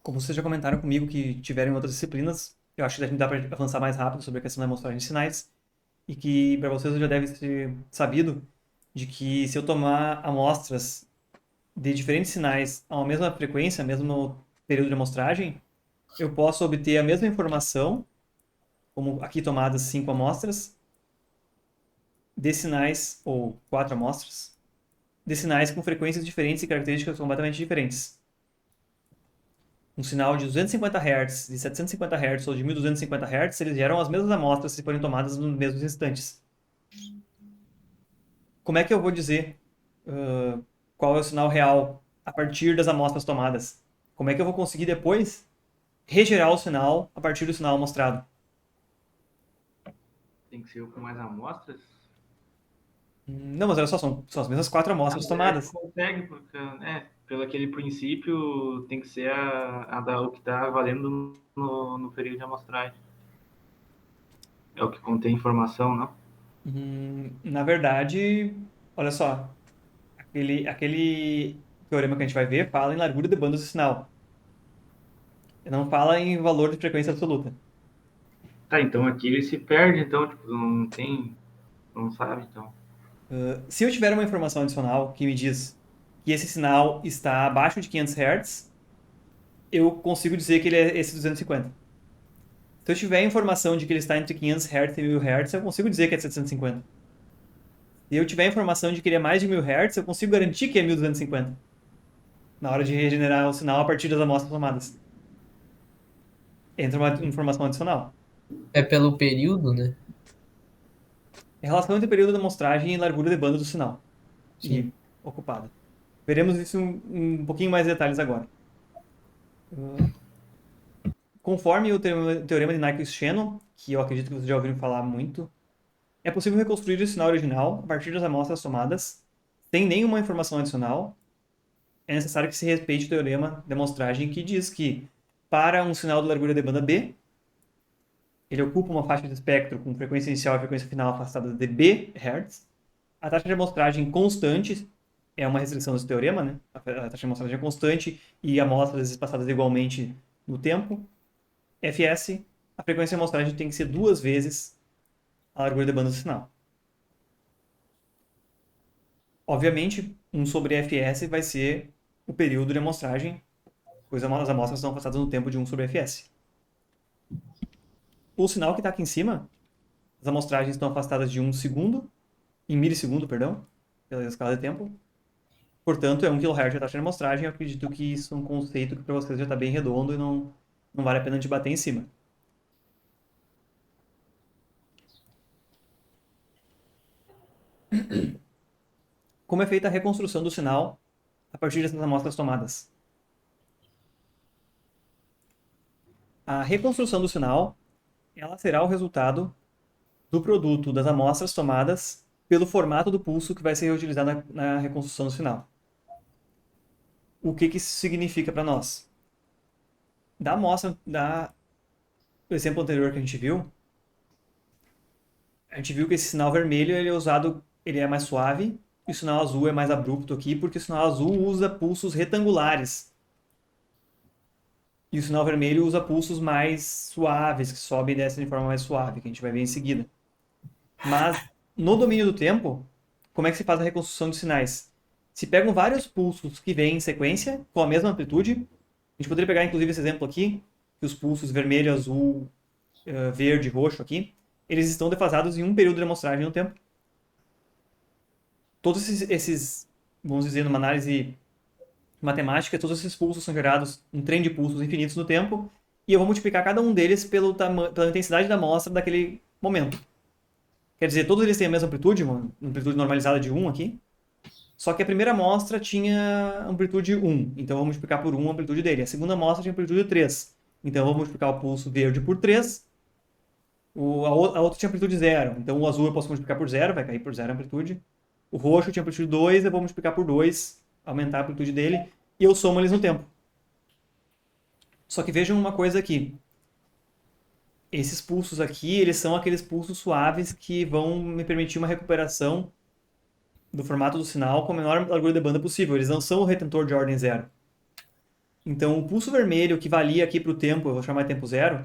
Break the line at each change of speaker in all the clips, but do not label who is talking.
Como vocês já comentaram comigo que tiveram em outras disciplinas, eu acho que dá para avançar mais rápido sobre a questão da amostragem de sinais e que para vocês já deve ser sabido de que se eu tomar amostras de diferentes sinais a uma mesma frequência, mesmo período de amostragem, eu posso obter a mesma informação, como aqui tomadas 5 amostras, de sinais, ou 4 amostras, de sinais com frequências diferentes e características completamente diferentes. Um sinal de 250 Hz, de 750 Hz ou de 1250 Hz, eles geram as mesmas amostras se forem tomadas nos mesmos instantes. Como é que eu vou dizer qual é o sinal real a partir das amostras tomadas? Como é que eu vou conseguir depois regerar o sinal a partir do sinal amostrado?
Tem que ser com mais amostras?
Não, mas olha só, são as mesmas 4 amostras
Não, é que
tomadas.
consegue, porque, pelo aquele princípio, tem que ser o que está valendo no período de amostragem. É o que contém informação, não?
Na verdade, olha só, aquele teorema que a gente vai ver fala em largura de banda do sinal. Não fala em valor de frequência absoluta.
Tá, então aqui ele se perde, então, tipo, não tem, não sabe, então.
Se eu tiver uma informação adicional que me diz que esse sinal está abaixo de 500 Hz, eu consigo dizer que ele é esse 250. Se eu tiver informação de que ele está entre 500 Hz e 1000 Hz, eu consigo dizer que é 750. Se eu tiver informação de que ele é mais de 1000 Hz, eu consigo garantir que é 1250 na hora de regenerar o sinal a partir das amostras tomadas. Entra uma informação adicional.
É pelo período, né?
É relação entre período de amostragem e largura de banda do sinal
Sim.
e ocupada. Veremos isso um pouquinho mais de detalhes agora. Conforme o teorema de Nyquist-Shannon, que eu acredito que vocês já ouviram falar muito, é possível reconstruir o sinal original a partir das amostras tomadas, sem nenhuma informação adicional. É necessário que se respeite o teorema de amostragem que diz que, para um sinal de largura de banda B, ele ocupa uma faixa de espectro com frequência inicial e frequência final afastadas de B Hz. A taxa de amostragem constante é uma restrição desse teorema, né? A taxa de amostragem é constante e amostras espaçadas igualmente no tempo. Fs, a frequência de amostragem tem que ser 2 vezes a largura de banda do sinal. Obviamente, 1 sobre Fs vai ser o período de amostragem, pois as amostras são afastadas no tempo de 1 sobre Fs. O sinal que está aqui em cima, as amostragens estão afastadas de 1 segundo, em milissegundo, perdão, pela escala de tempo. Portanto, é 1 kHz a taxa de amostragem. Eu acredito que isso é um conceito que para vocês já está bem redondo e não vale a pena a gente bater em cima. Como é feita a reconstrução do sinal a partir dessas amostras tomadas? A reconstrução do sinal ela será o resultado do produto das amostras tomadas pelo formato do pulso que vai ser utilizado na reconstrução do sinal. O que isso significa para nós? Da amostra, do exemplo anterior que a gente viu que esse sinal vermelho ele é usado, ele é mais suave, e o sinal azul é mais abrupto aqui, porque o sinal azul usa pulsos retangulares. E o sinal vermelho usa pulsos mais suaves, que sobem e descem de forma mais suave, que a gente vai ver em seguida. Mas, no domínio do tempo, como é que se faz a reconstrução de sinais? Se pegam vários pulsos que vêm em sequência, com a mesma amplitude, a gente poderia pegar inclusive esse exemplo aqui, que os pulsos vermelho, azul, verde, roxo aqui, eles estão defasados em um período de amostragem no tempo. Todos vamos dizer, numa análise matemática, todos esses pulsos são gerados um trem de pulsos infinitos no tempo, e eu vou multiplicar cada um deles pela intensidade da amostra daquele momento. Quer dizer, todos eles têm a mesma amplitude, uma amplitude normalizada de 1 aqui, só que a primeira amostra tinha amplitude 1, então eu vou multiplicar por 1 a amplitude dele. A segunda amostra tinha amplitude 3, então eu vou multiplicar o pulso verde por 3. A outra tinha amplitude 0, então o azul eu posso multiplicar por 0, vai cair por 0 a amplitude. O roxo tinha amplitude 2, eu vou multiplicar por 2, aumentar a amplitude dele, e eu somo eles no tempo. Só que vejam uma coisa aqui. Esses pulsos aqui, eles são aqueles pulsos suaves que vão me permitir uma recuperação do formato do sinal com a menor largura de banda possível. Eles não são o retentor de ordem zero. Então, o pulso vermelho que valia aqui para o tempo, eu vou chamar de tempo zero,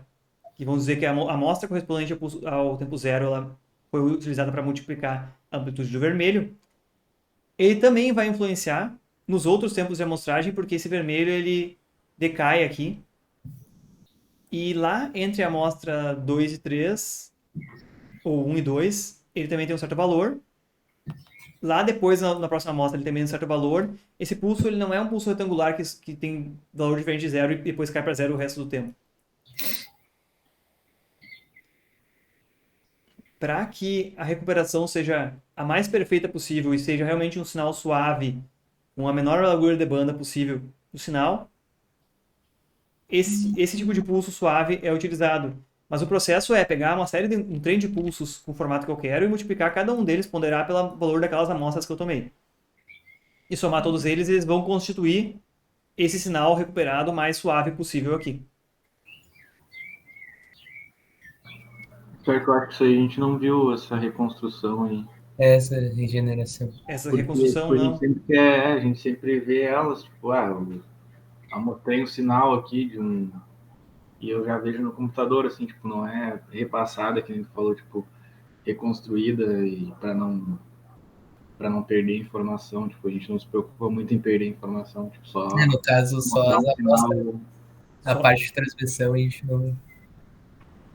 que vamos dizer que a amostra correspondente ao tempo zero ela foi utilizada para multiplicar a amplitude do vermelho, ele também vai influenciar nos outros tempos de amostragem, porque esse vermelho ele decai aqui. E lá entre a amostra 2 e 3, ou 1 e 2, ele também tem um certo valor. Lá depois, na próxima amostra, ele também tem um certo valor. Esse pulso ele não é um pulso retangular que tem valor diferente de zero e depois cai para zero o resto do tempo. Para que a recuperação seja a mais perfeita possível e seja realmente um sinal suave, com a menor largura de banda possível do sinal, esse tipo de pulso suave é utilizado. Mas o processo é pegar uma série de um trem de pulsos com o formato que eu quero e multiplicar cada um deles, ponderar pelo valor daquelas amostras que eu tomei. E somar todos eles, eles vão constituir esse sinal recuperado o mais suave possível aqui.
Pior que eu acho que isso aí a gente não viu essa reconstrução aí.
Essa regeneração.
Essa
Porque
reconstrução
tipo,
não.
a gente sempre vê elas, tipo, eu mostrei um sinal aqui de um. E eu já vejo no computador, assim, tipo, não é repassada, que a gente falou, tipo, reconstruída e para não perder informação, tipo, a gente não se preocupa muito em perder informação, tipo, só
No caso, só
mostrar
as
um
amostras,
sinal.
a
Só.
parte de transmissão a gente não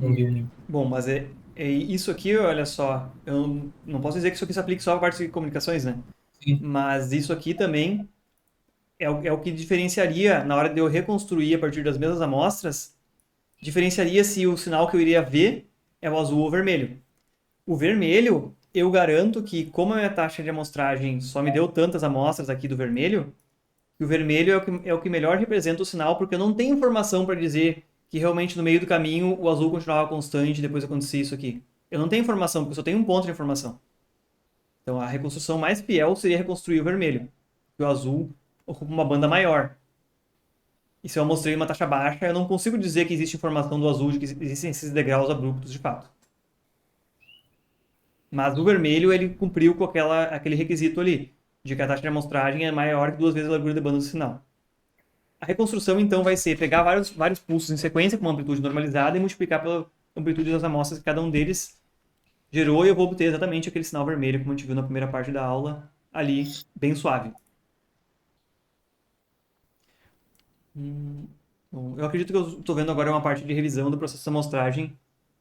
viu muito.
Bom, mas isso aqui, olha só, eu não posso dizer que isso aqui se aplique só à parte de comunicações, né?
Sim.
Mas isso aqui também é o que diferenciaria, na hora de eu reconstruir a partir das mesmas amostras, diferenciaria se o sinal que eu iria ver é o azul ou o vermelho. O vermelho, eu garanto que, como a minha taxa de amostragem só me deu tantas amostras aqui do vermelho, que o vermelho é o que melhor representa o sinal, porque eu não tenho informação para dizer que realmente no meio do caminho o azul continuava constante e depois acontecia isso aqui. Eu não tenho informação, porque eu só tenho um ponto de informação. Então a reconstrução mais fiel seria reconstruir o vermelho, que o azul ocupa uma banda maior. E se eu mostrei uma taxa baixa, eu não consigo dizer que existe informação do azul de que existem esses degraus abruptos de fato. Mas o vermelho, ele cumpriu com aquele requisito ali, de que a taxa de amostragem é maior que 2 vezes a largura de banda do sinal. A reconstrução, então, vai ser pegar vários pulsos em sequência com uma amplitude normalizada e multiplicar pela amplitude das amostras que cada um deles gerou, e eu vou obter exatamente aquele sinal vermelho, como a gente viu na primeira parte da aula, ali, bem suave. Bom, eu acredito que eu estou vendo agora uma parte de revisão do processo de amostragem,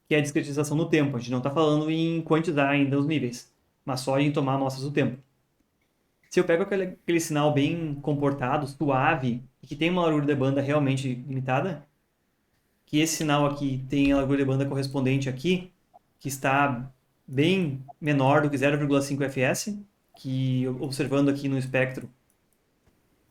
que é a discretização no tempo. A gente não está falando em quantizar ainda os níveis, mas só em tomar amostras do tempo. Se eu pego aquele sinal bem comportado, suave, e que tem uma largura de banda realmente limitada, que esse sinal aqui tem a largura de banda correspondente aqui, que está bem menor do que 0,5 fs, que observando aqui no espectro,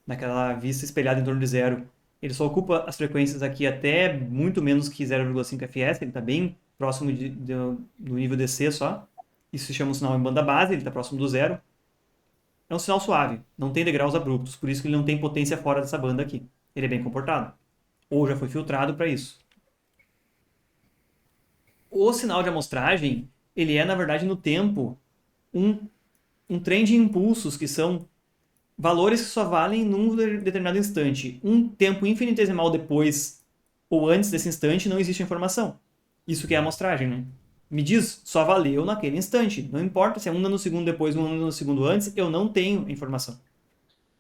naquela vista espelhada em torno de zero, ele só ocupa as frequências aqui até muito menos que 0,5 fs, ele está bem próximo do nível DC só. Isso se chama um sinal em banda base, ele está próximo do zero. É um sinal suave, não tem degraus abruptos, por isso que ele não tem potência fora dessa banda aqui. Ele é bem comportado. Ou já foi filtrado para isso. O sinal de amostragem, ele é, na verdade, no tempo, um trem de impulsos que são valores que só valem num determinado instante. Um tempo infinitesimal depois ou antes desse instante não existe informação. Isso que é a amostragem, né? Me diz, só valeu naquele instante. Não importa se é 1 nanosegundo depois, 1 nanosegundo antes, eu não tenho informação.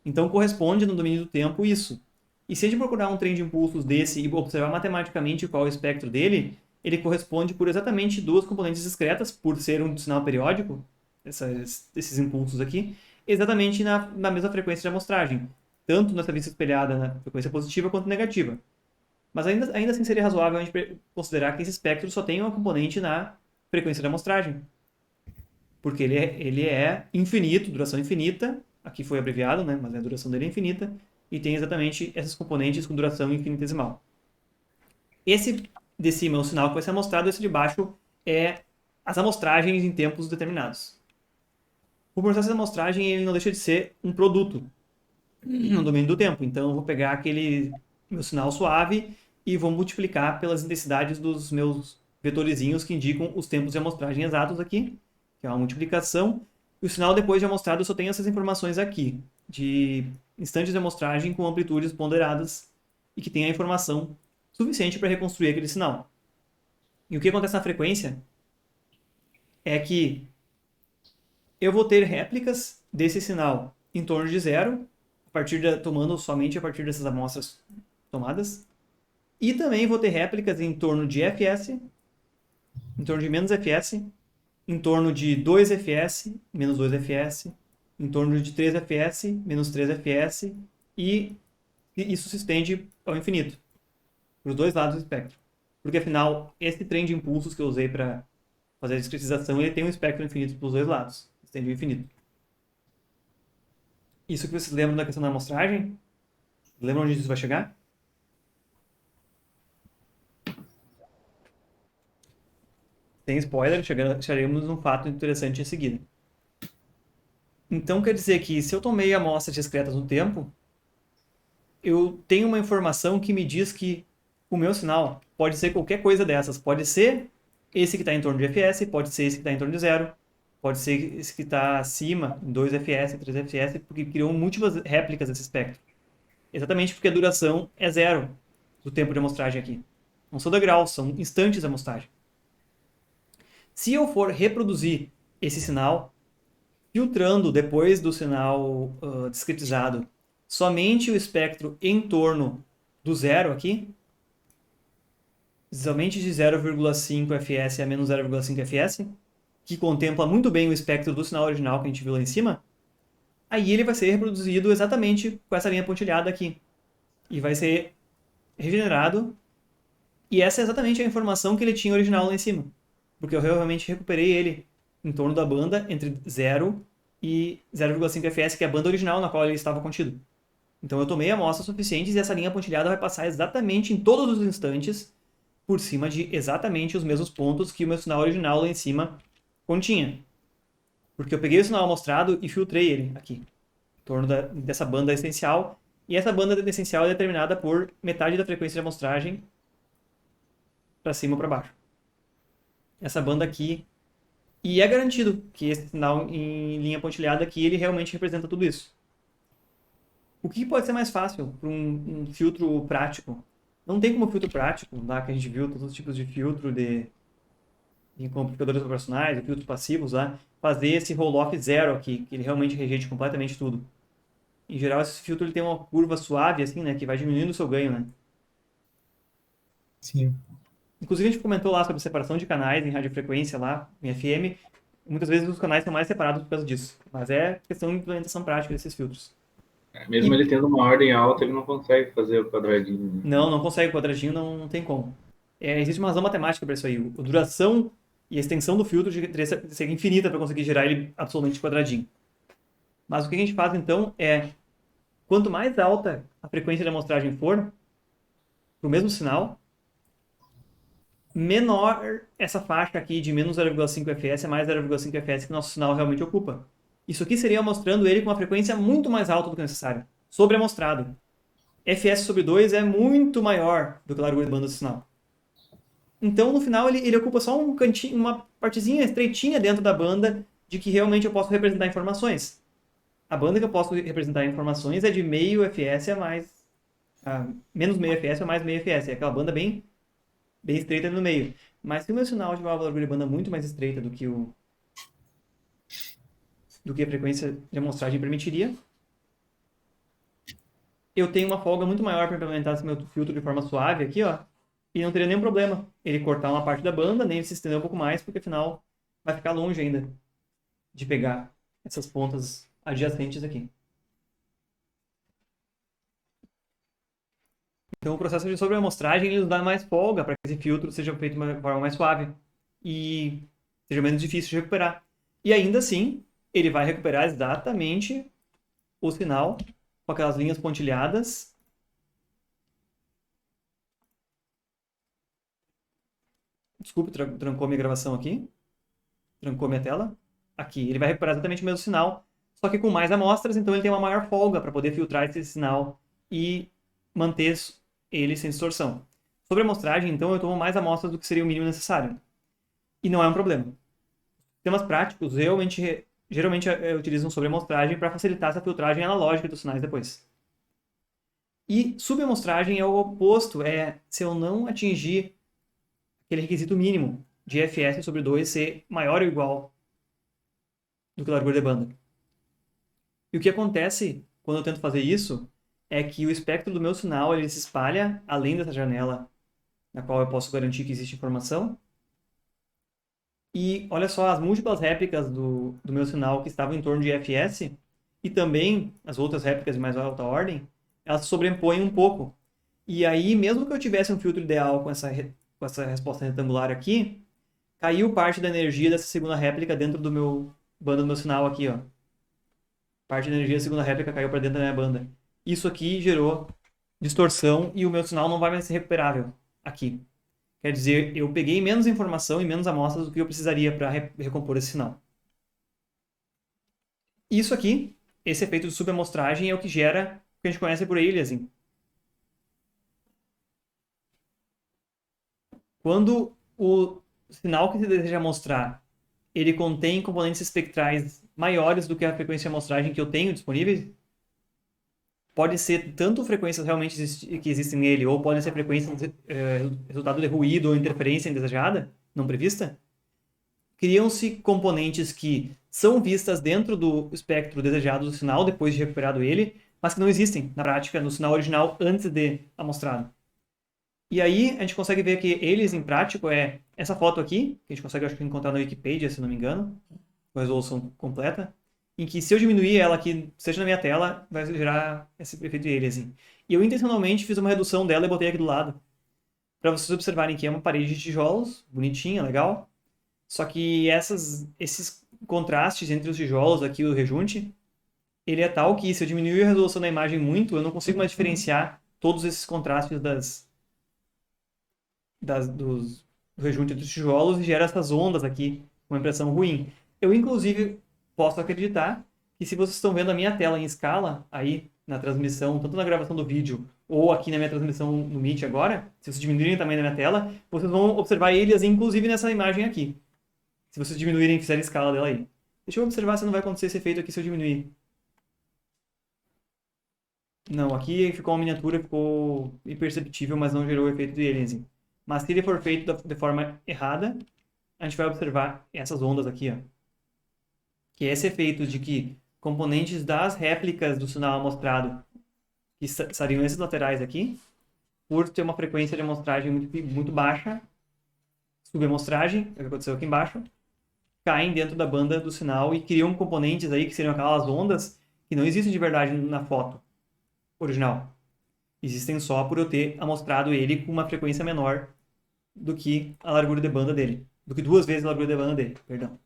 Então corresponde no domínio do tempo isso. E se a gente procurar um trem de impulsos desse e observar matematicamente qual é o espectro dele, ele corresponde por exatamente duas componentes discretas, por ser um sinal periódico, esses impulsos aqui, exatamente na mesma frequência de amostragem, tanto nessa vista espelhada na frequência positiva quanto negativa. Mas ainda assim seria razoável a gente considerar que esse espectro só tem uma componente na frequência de amostragem, porque ele é infinito, duração infinita, aqui foi abreviado, né, mas a duração dele é infinita, e tem exatamente essas componentes com duração infinitesimal. Esse de cima é o sinal que vai ser mostrado, esse de baixo é as amostragens em tempos determinados. O processo de amostragem ele não deixa de ser um produto no domínio do tempo. Então eu vou pegar aquele meu sinal suave e vou multiplicar pelas intensidades dos meus vetorizinhos que indicam os tempos de amostragem exatos aqui, que é uma multiplicação. E o sinal depois de amostrado eu só tenho essas informações aqui, de instantes de amostragem com amplitudes ponderadas e que tenha informação suficiente para reconstruir aquele sinal. E o que acontece na frequência é que eu vou ter réplicas desse sinal em torno de zero, tomando somente a partir dessas amostras tomadas, e também vou ter réplicas em torno de fs, em torno de menos fs, em torno de 2fs, menos 2fs, em torno de 3fs, menos 3fs, e isso se estende ao infinito, para os dois lados do espectro. Porque afinal, esse trem de impulsos que eu usei para fazer a discretização, ele tem um espectro infinito para os dois lados, estende ao infinito. Isso que vocês lembram da questão da amostragem? Lembram onde isso vai chegar? Sem spoiler, chegaremos num fato interessante em seguida. Então quer dizer que se eu tomei amostras discretas no tempo, eu tenho uma informação que me diz que o meu sinal pode ser qualquer coisa dessas. Pode ser esse que está em torno de fs, pode ser esse que está em torno de zero, pode ser esse que está acima, 2fs, 3fs, porque criou múltiplas réplicas desse espectro. Exatamente porque a duração é zero do tempo de amostragem aqui. Não são degraus, são instantes de amostragem. Se eu for reproduzir esse sinal, filtrando depois do sinal discretizado somente o espectro em torno do zero aqui, somente de 0,5 fs a menos 0,5 fs, que contempla muito bem o espectro do sinal original que a gente viu lá em cima, aí ele vai ser reproduzido exatamente com essa linha pontilhada aqui. E vai ser regenerado. E essa é exatamente a informação que ele tinha original lá em cima. Porque eu realmente recuperei ele em torno da banda entre 0 e 0,5 fs, que é a banda original na qual ele estava contido. Então eu tomei amostras suficientes e essa linha pontilhada vai passar exatamente em todos os instantes por cima de exatamente os mesmos pontos que o meu sinal original lá em cima continha. Porque eu peguei o sinal amostrado e filtrei ele aqui, em torno dessa banda essencial. E essa banda essencial é determinada por metade da frequência de amostragem para cima ou para baixo. Essa banda aqui. E é garantido que esse sinal em linha pontilhada aqui, ele realmente representa tudo isso. O que pode ser mais fácil para um filtro prático? Não tem como filtro prático, lá que a gente viu todos os tipos de filtro em computadores operacionais, de filtros passivos lá, fazer esse roll-off zero aqui, que ele realmente rejeite completamente tudo. Em geral, esse filtro ele tem uma curva suave, assim, né, que vai diminuindo o seu ganho, né?
Sim.
Inclusive, a gente comentou lá sobre separação de canais em radiofrequência lá, em FM. Muitas vezes os canais são mais separados por causa disso. Mas é questão de implementação prática desses filtros.
Mesmo ele tendo uma ordem alta, ele não consegue fazer o quadradinho, né?
Não consegue quadradinho, não tem como. Existe uma razão matemática para isso aí. A duração e a extensão do filtro teria que ser infinita para conseguir gerar ele absolutamente quadradinho. Mas o que a gente faz então é, quanto mais alta a frequência de amostragem for, para o mesmo sinal, menor essa faixa aqui de menos 0,5 fs a mais 0,5 fs que nosso sinal realmente ocupa. Isso aqui seria mostrando ele com uma frequência muito mais alta do que necessário, sobreamostrado. fs sobre 2 é muito maior do que a largura de banda do sinal. Então, no final, ele ocupa só um cantinho, uma partezinha estreitinha dentro da banda de que realmente eu posso representar informações. A banda que eu posso representar informações é de meio fs a mais... menos meio fs a mais meio fs. É aquela banda bem estreita no meio. Mas se o meu sinal tiver uma largura de banda muito mais estreita do que a frequência de amostragem permitiria, eu tenho uma folga muito maior para implementar esse meu filtro de forma suave aqui, ó, e não teria nenhum problema ele cortar uma parte da banda, nem ele se estender um pouco mais, porque afinal vai ficar longe ainda de pegar essas pontas adjacentes aqui. Então o processo de sobreamostragem ele nos dá mais folga para que esse filtro seja feito de uma forma mais suave e seja menos difícil de recuperar. E ainda assim, ele vai recuperar exatamente o sinal com aquelas linhas pontilhadas. Desculpe, trancou minha gravação aqui. Trancou minha tela. Aqui, ele vai recuperar exatamente o mesmo sinal, só que com mais amostras, então ele tem uma maior folga para poder filtrar esse sinal e manter ele sem distorção. Sobre a amostragem, então, eu tomo mais amostras do que seria o mínimo necessário. E não é um problema. Sistemas práticos geralmente utilizam sobre amostragem para facilitar essa filtragem analógica dos sinais depois. E subamostragem é o oposto, é se eu não atingir aquele requisito mínimo de fs sobre 2 ser maior ou igual do que a largura de banda. E o que acontece quando eu tento fazer isso é que o espectro do meu sinal ele se espalha além dessa janela na qual eu posso garantir que existe informação. E olha só, as múltiplas réplicas do meu sinal que estavam em torno de fs e também as outras réplicas de mais alta ordem, elas se sobrepõem um pouco. E aí, mesmo que eu tivesse um filtro ideal com essa resposta retangular aqui, caiu parte da energia dessa segunda réplica dentro do meu banda do meu sinal aqui, ó. Parte da energia da segunda réplica caiu para dentro da minha banda. Isso aqui gerou distorção e o meu sinal não vai mais ser recuperável aqui. Quer dizer, eu peguei menos informação e menos amostras do que eu precisaria para recompor esse sinal. Isso aqui, esse efeito de subamostragem, é o que gera o que a gente conhece por aliasing. Quando o sinal que se deseja mostrar ele contém componentes espectrais maiores do que a frequência de amostragem que eu tenho disponíveis, pode ser tanto frequências realmente que existem nele, ou pode ser frequências resultado de ruído ou interferência indesejada, não prevista. Criam-se componentes que são vistas dentro do espectro desejado do sinal depois de recuperado ele, mas que não existem na prática no sinal original antes de amostrado. E aí a gente consegue ver que eles, em prático, é essa foto aqui, que a gente consegue, acho que, encontrar na Wikipedia, se não me engano, com a resolução completa, em que se eu diminuir ela aqui, seja na minha tela, vai gerar esse efeito de aliasing. E eu intencionalmente fiz uma redução dela e botei aqui do lado, para vocês observarem que é uma parede de tijolos, bonitinha, legal, só que esses contrastes entre os tijolos aqui, o rejunte, ele é tal que se eu diminuir a resolução da imagem muito, eu não consigo mais diferenciar todos esses contrastes do rejunte entre os tijolos e gera essas ondas aqui, uma impressão ruim. Eu, inclusive, posso acreditar que se vocês estão vendo a minha tela em escala, aí na transmissão, tanto na gravação do vídeo ou aqui na minha transmissão no Meet agora, se vocês diminuírem o tamanho da minha tela, vocês vão observar eles, inclusive nessa imagem aqui. Se vocês diminuírem e fizerem a escala dela aí. Deixa eu observar se não vai acontecer esse efeito aqui se eu diminuir. Não, aqui ficou uma miniatura, ficou imperceptível, mas não gerou o efeito de aliasing. Mas se ele for feito de forma errada, a gente vai observar essas ondas aqui, ó. Que é esse efeito de que componentes das réplicas do sinal amostrado, que estariam esses laterais aqui, por ter uma frequência de amostragem muito baixa, subamostragem, é o que aconteceu aqui embaixo, caem dentro da banda do sinal e criam componentes aí que seriam aquelas ondas que não existem de verdade na foto original. Existem só por eu ter amostrado ele com uma frequência menor do que a largura de banda dele. Do que 2 vezes a largura de banda dele, perdão.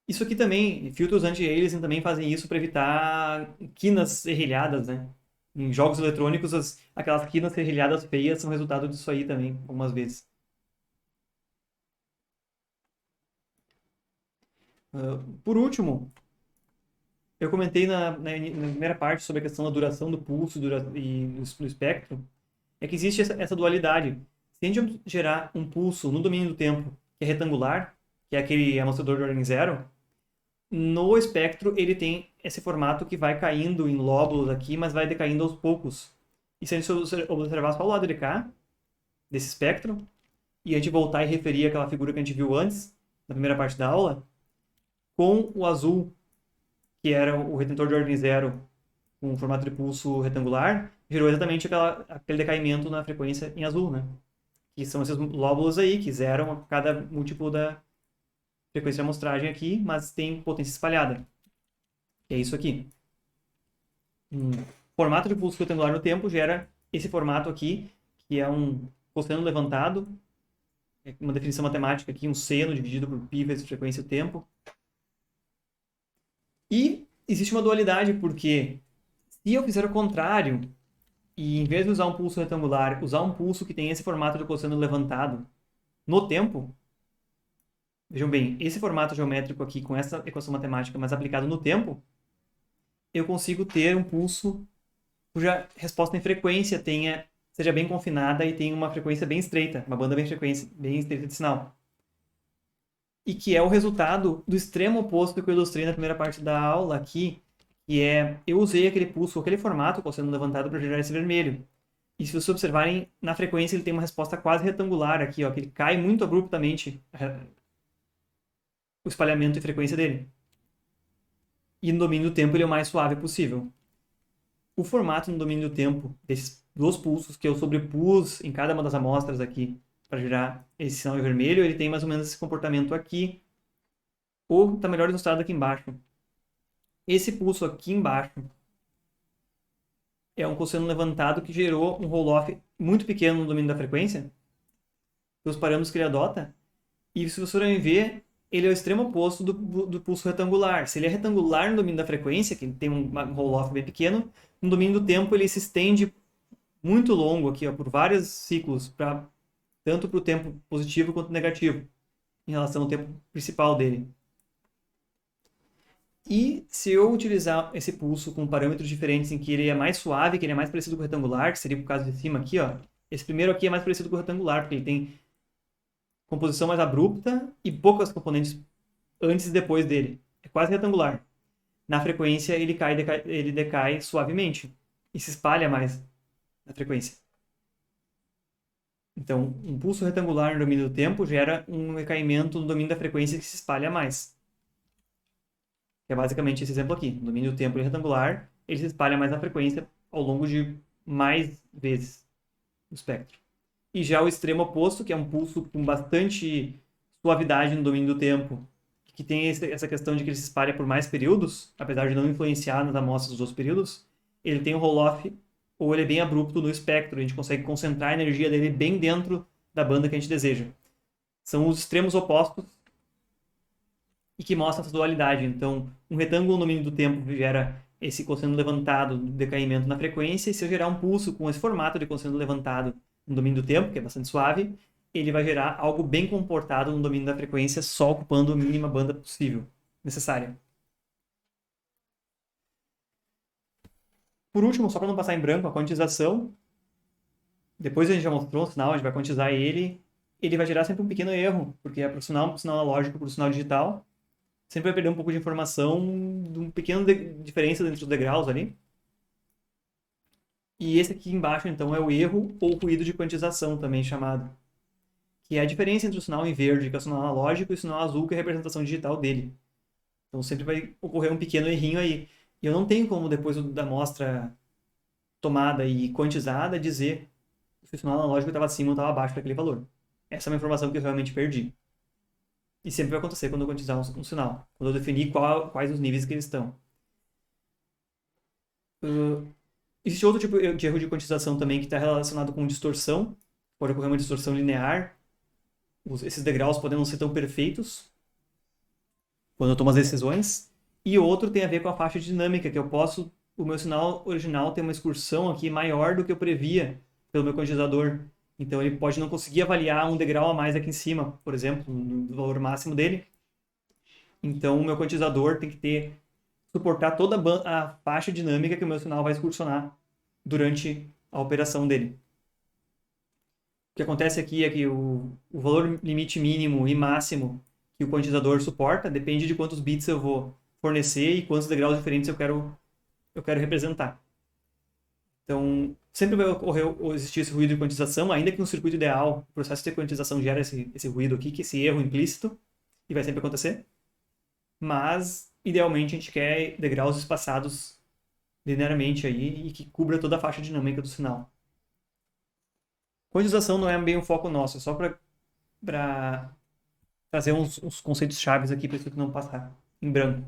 Isso aqui também, filtros anti-aliasing também fazem isso para evitar quinas serrilhadas, né? Em jogos eletrônicos, aquelas quinas serrilhadas feias são resultado disso aí também, algumas vezes. Por último, eu comentei na primeira parte sobre a questão da duração do pulso e do espectro, é que existe essa dualidade. Se a gente gerar um pulso no domínio do tempo que é retangular, que é aquele amostrador de ordem zero, no espectro ele tem esse formato que vai caindo em lóbulos aqui, mas vai decaindo aos poucos. E se a gente observar só o lado de cá, desse espectro, e a gente voltar e referir aquela figura que a gente viu antes, na primeira parte da aula, com o azul, que era o retentor de ordem zero, com um formato de pulso retangular, gerou exatamente aquele decaimento na frequência em azul, né? Que são esses lóbulos aí, que zeram cada múltiplo da frequência de amostragem aqui, mas tem potência espalhada. Que é isso aqui. Um formato de pulso retangular no tempo gera esse formato aqui, que é um cosseno levantado, uma definição matemática aqui, um seno dividido por π vezes frequência e o tempo. E existe uma dualidade, porque se eu fizer o contrário, e em vez de usar um pulso retangular, usar um pulso que tem esse formato de cosseno levantado no tempo, vejam bem, esse formato geométrico aqui com essa equação matemática, mas aplicado no tempo, eu consigo ter um pulso cuja resposta em frequência seja bem confinada e tenha uma frequência bem estreita, uma banda bem estreita de sinal. E que é o resultado do extremo oposto que eu ilustrei na primeira parte da aula aqui, Eu usei aquele pulso, aquele formato que está sendo levantado para gerar esse vermelho. E se vocês observarem, na frequência ele tem uma resposta quase retangular aqui, ó, que ele cai muito abruptamente o espalhamento e frequência dele. E no domínio do tempo ele é o mais suave possível. O formato no domínio do tempo desses dos pulsos que eu sobrepus em cada uma das amostras aqui para gerar esse sinal vermelho, ele tem mais ou menos esse comportamento aqui, ou está melhor ilustrado aqui embaixo. Esse pulso aqui embaixo é um cosseno levantado que gerou um roll-off muito pequeno no domínio da frequência, pelos parâmetros que ele adota, e se vocês forem ver, ele é o extremo oposto do pulso retangular. Se ele é retangular no domínio da frequência, que tem um roll-off bem pequeno, no domínio do tempo ele se estende muito longo aqui, ó, por vários ciclos, tanto para o tempo positivo quanto negativo, em relação ao tempo principal dele. E se eu utilizar esse pulso com parâmetros diferentes em que ele é mais suave, que ele é mais parecido com o retangular, que seria o caso de cima aqui, ó, esse primeiro aqui é mais parecido com o retangular, porque ele tem composição mais abrupta e poucas componentes antes e depois dele. É quase retangular. Na frequência ele decai suavemente e se espalha mais na frequência. Então, um pulso retangular no domínio do tempo gera um recaimento no domínio da frequência que se espalha mais. Que é basicamente esse exemplo aqui. No domínio do tempo retangular, ele se espalha mais na frequência ao longo de mais vezes no espectro. E já o extremo oposto, que é um pulso com bastante suavidade no domínio do tempo, que tem essa questão de que ele se espalha por mais períodos, apesar de não influenciar nas amostras dos outros períodos, ele tem um roll-off, ou ele é bem abrupto no espectro, a gente consegue concentrar a energia dele bem dentro da banda que a gente deseja. São os extremos opostos e que mostram essa dualidade. Então, um retângulo no domínio do tempo gera esse cosseno levantado do decaimento na frequência, e se eu gerar um pulso com esse formato de cosseno levantado no domínio do tempo, que é bastante suave, ele vai gerar algo bem comportado no domínio da frequência, só ocupando a mínima banda possível, necessária. Por último, só para não passar em branco, a quantização. Depois a gente já mostrou o sinal, a gente vai quantizar ele. Ele vai gerar sempre um pequeno erro, porque é para o sinal analógico para o sinal digital. Sempre vai perder um pouco de informação, de uma pequena diferença entre os degraus ali. E esse aqui embaixo, então, é o erro ou ruído de quantização, também chamado. Que é a diferença entre o sinal em verde, que é o sinal analógico, e o sinal azul, que é a representação digital dele. Então sempre vai ocorrer um pequeno errinho aí. E eu não tenho como, depois da amostra tomada e quantizada, dizer se o sinal analógico estava acima ou estava abaixo daquele valor. Essa é uma informação que eu realmente perdi. E sempre vai acontecer quando eu quantizar um sinal, quando eu definir quais os níveis que eles estão. Existe outro tipo de erro de quantização também que está relacionado com distorção. Pode ocorrer uma distorção linear. Esses degraus podem não ser tão perfeitos quando eu tomo as decisões. E outro tem a ver com a faixa dinâmica, que o meu sinal original tem uma excursão aqui maior do que eu previa pelo meu quantizador. Então ele pode não conseguir avaliar um degrau a mais aqui em cima, por exemplo, no valor máximo dele. Então o meu quantizador tem que suportar toda a faixa dinâmica que o meu sinal vai excursionar durante a operação dele. O que acontece aqui é que o valor limite mínimo e máximo que o quantizador suporta depende de quantos bits eu vou fornecer e quantos degraus diferentes eu quero representar. Então, sempre vai existir esse ruído de quantização, ainda que no circuito ideal, o processo de quantização gera esse ruído aqui, que esse erro implícito, e vai sempre acontecer. Mas, idealmente, a gente quer degraus espaçados linearmente aí e que cubra toda a faixa dinâmica do sinal. Quantização não é bem um foco nosso, é só para trazer uns conceitos chaves aqui para isso não passar em branco.